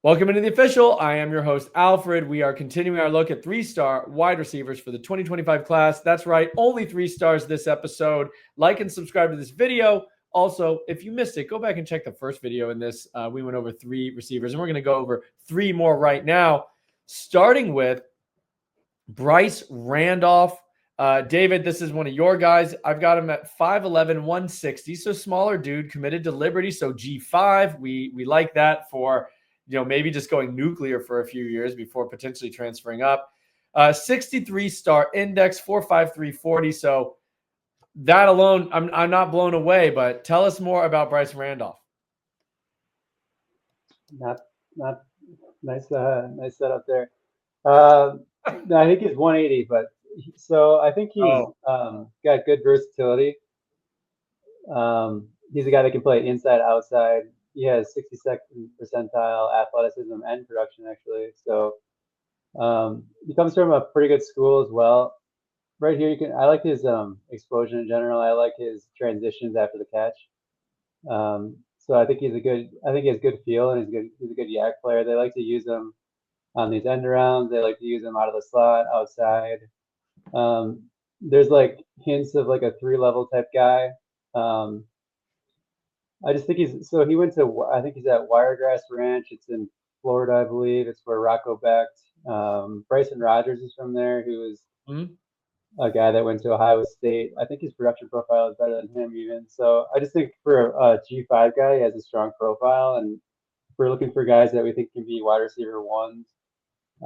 Welcome into the official. I am your host, Alfred. We are continuing our look at 3-star wide receivers for the 2025 class. That's right, only 3 stars this episode. Like and subscribe to this video. Also, if you missed it, go back and check the first video in this. We went over 3 receivers, and we're going to go over 3 more right now, starting with Bryce Randolph. David, this is one of your guys. I've got him at 5'11", 160, so smaller dude, committed to Liberty, so G5. We like that for, maybe just going nuclear for a few years before potentially transferring up. 63-star index, 4.53 40. So that alone, I'm not blown away, but tell us more about Bryce Randolph. Not nice setup there. I think he's 180, but so I think he's got good versatility. He's a guy that can play inside, outside. He has 62nd percentile athleticism and production, actually. So he comes from a pretty good school as well. Right here, I like his explosion in general. I like his transitions after the catch. So I think he has good feel, and he's a good yak player. They like to use him on these end arounds. They like to use him out of the slot, outside. There's like hints of like a 3-level type guy. I just think he went to, I think he's at Wiregrass Ranch. It's in Florida, I believe. It's where Rocco backed. Bryson Rogers is from there, who is a guy that went to Ohio State. I think his production profile is better than him even. So I just think for a G5 guy, he has a strong profile, and if we're looking for guys that we think can be wide receiver ones,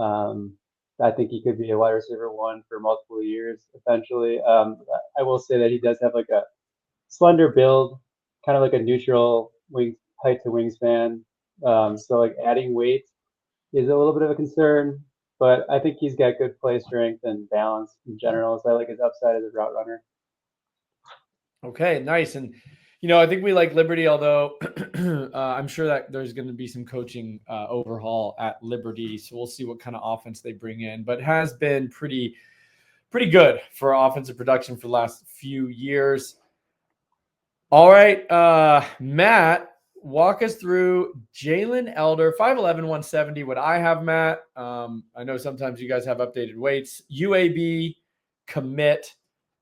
I think he could be a wide receiver 1 for multiple years eventually. I will say that he does have like a slender build, kind of like a neutral height to wingspan. So like adding weight is a little bit of a concern, but I think he's got good play strength and balance in general. So I like his upside as a route runner. Okay, nice. And, I think we like Liberty, although I'm sure that there's going to be some coaching overhaul at Liberty. So we'll see what kind of offense they bring in, but has been pretty good for offensive production for the last few years. All right, Matt, walk us through Jaylen Elder, 5'11", 170. What I have, Matt, I know sometimes you guys have updated weights. UAB, commit,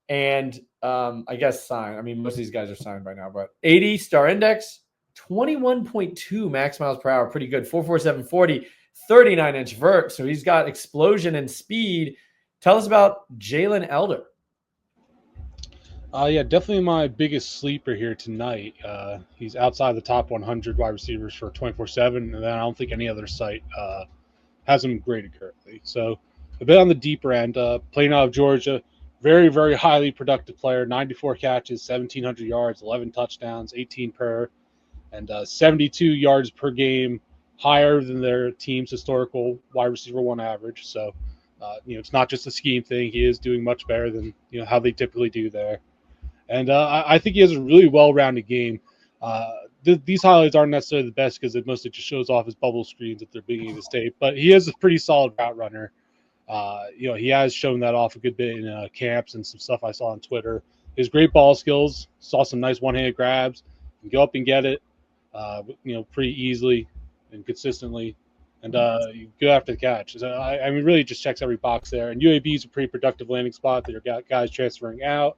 and I guess sign. I mean, most of these guys are signed by now, but 80 star index, 21.2 max miles per hour. Pretty good. 4.47 40, 39-inch vert. So he's got explosion and speed. Tell us about Jaylen Elder. Yeah, definitely my biggest sleeper here tonight. He's outside the top 100 wide receivers for 24/7, and then I don't think any other site has him graded currently. So a bit on the deeper end. Playing out of Georgia, very, very highly productive player. 94 catches, 1,700 yards, 11 touchdowns, 18 per, and 72 yards per game, higher than their team's historical wide receiver 1 average. So, it's not just a scheme thing. He is doing much better than how they typically do there. And I think he has a really well-rounded game. These highlights aren't necessarily the best because it mostly just shows off his bubble screens at the beginning of the state. But he is a pretty solid route runner. He has shown that off a good bit in camps and some stuff I saw on Twitter. His great ball skills, saw some nice one-handed grabs, can go up and get it, pretty easily and consistently, and go after the catch. So, I mean, really just checks every box there. And UAB is a pretty productive landing spot. There are guys transferring out.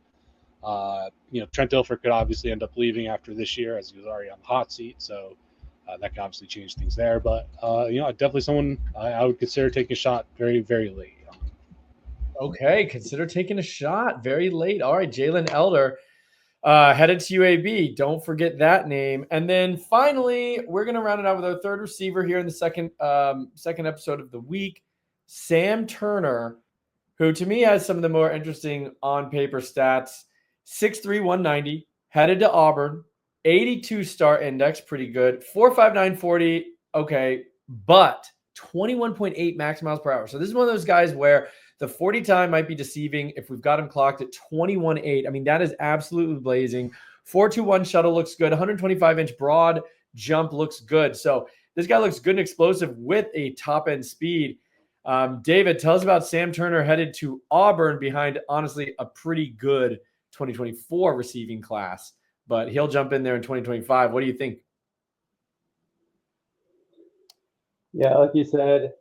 Trent Dilfer could obviously end up leaving after this year as he was already on the hot seat. So that could obviously change things there. But, definitely someone I would consider taking a shot very, very late. Okay, consider taking a shot very late. All right, Jaylen Elder headed to UAB. Don't forget that name. And then finally, we're going to round it out with our third receiver here in the second episode of the week, Sam Turner, who to me has some of the more interesting on-paper stats. 6'3", 190, headed to Auburn, 82 star index, pretty good. 4.59 40, okay, but 21.8 max miles per hour. So this is one of those guys where the 40 time might be deceiving if we've got him clocked at 21.8. I mean, that is absolutely blazing. 4.21 shuttle looks good. 125-inch broad jump looks good. So this guy looks good and explosive with a top-end speed. David, tell us about Sam Turner headed to Auburn behind, honestly, a pretty good 2024 receiving class, but he'll jump in there in 2025. What do you think? Yeah, like you said,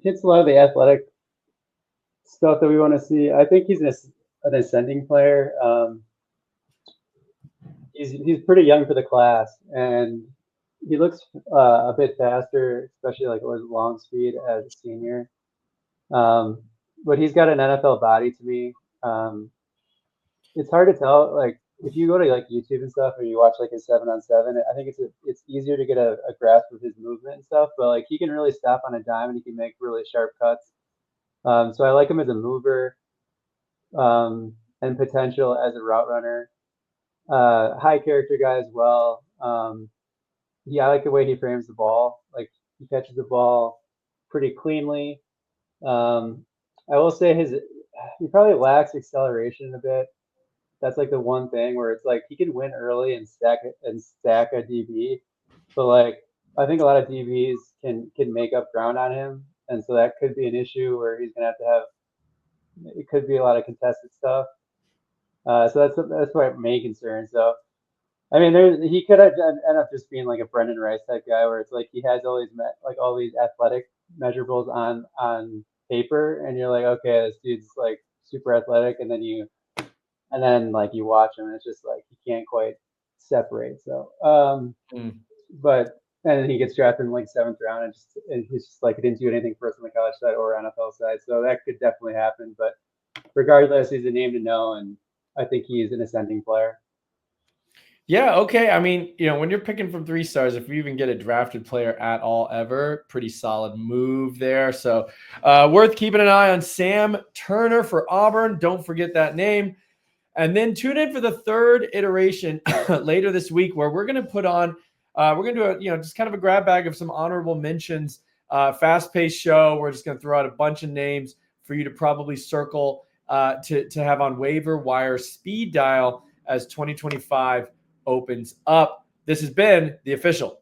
hits a lot of the athletic stuff that we want to see. I think he's an ascending player. He's pretty young for the class, and he looks a bit faster, especially like with long speed as a senior. But he's got an NFL body to me. It's hard to tell. Like if you go to like YouTube and stuff, or you watch like his 7-on-7, I think it's easier to get a grasp of his movement and stuff. But like he can really stop on a dime, and he can make really sharp cuts. So I like him as a mover, and potential as a route runner. High character guy as well. Yeah, I like the way he frames the ball. Like he catches the ball pretty cleanly. I will say he probably lacks acceleration a bit. That's like the one thing where it's like he can win early and stack a DB, but like I think a lot of DBs can make up ground on him, and so that could be an issue where he's gonna have to have. It could be a lot of contested stuff. So that's my main concern. So I mean, he could have end up just being like a Brendan Rice type guy, where it's like he has all these athletic measurables on paper, and you're like, okay, this dude's like super athletic, and then like you watch him, and it's just like he can't quite separate. So, but and then he gets drafted in like 7th round, and he's just like he didn't do anything for us on the college side or NFL side. So that could definitely happen. But regardless, he's a name to know, and I think he's an ascending player. Yeah, okay. I mean, when you're picking from 3 stars, if you even get a drafted player at all ever, pretty solid move there. So worth keeping an eye on. Sam Turner for Auburn. Don't forget that name. And then tune in for the 3rd iteration later this week, where we're going to put on, we're going to do just kind of a grab bag of some honorable mentions, fast-paced show. We're just going to throw out a bunch of names for you to probably circle to have on waiver wire speed dial as 2025 opens up. This has been The Official.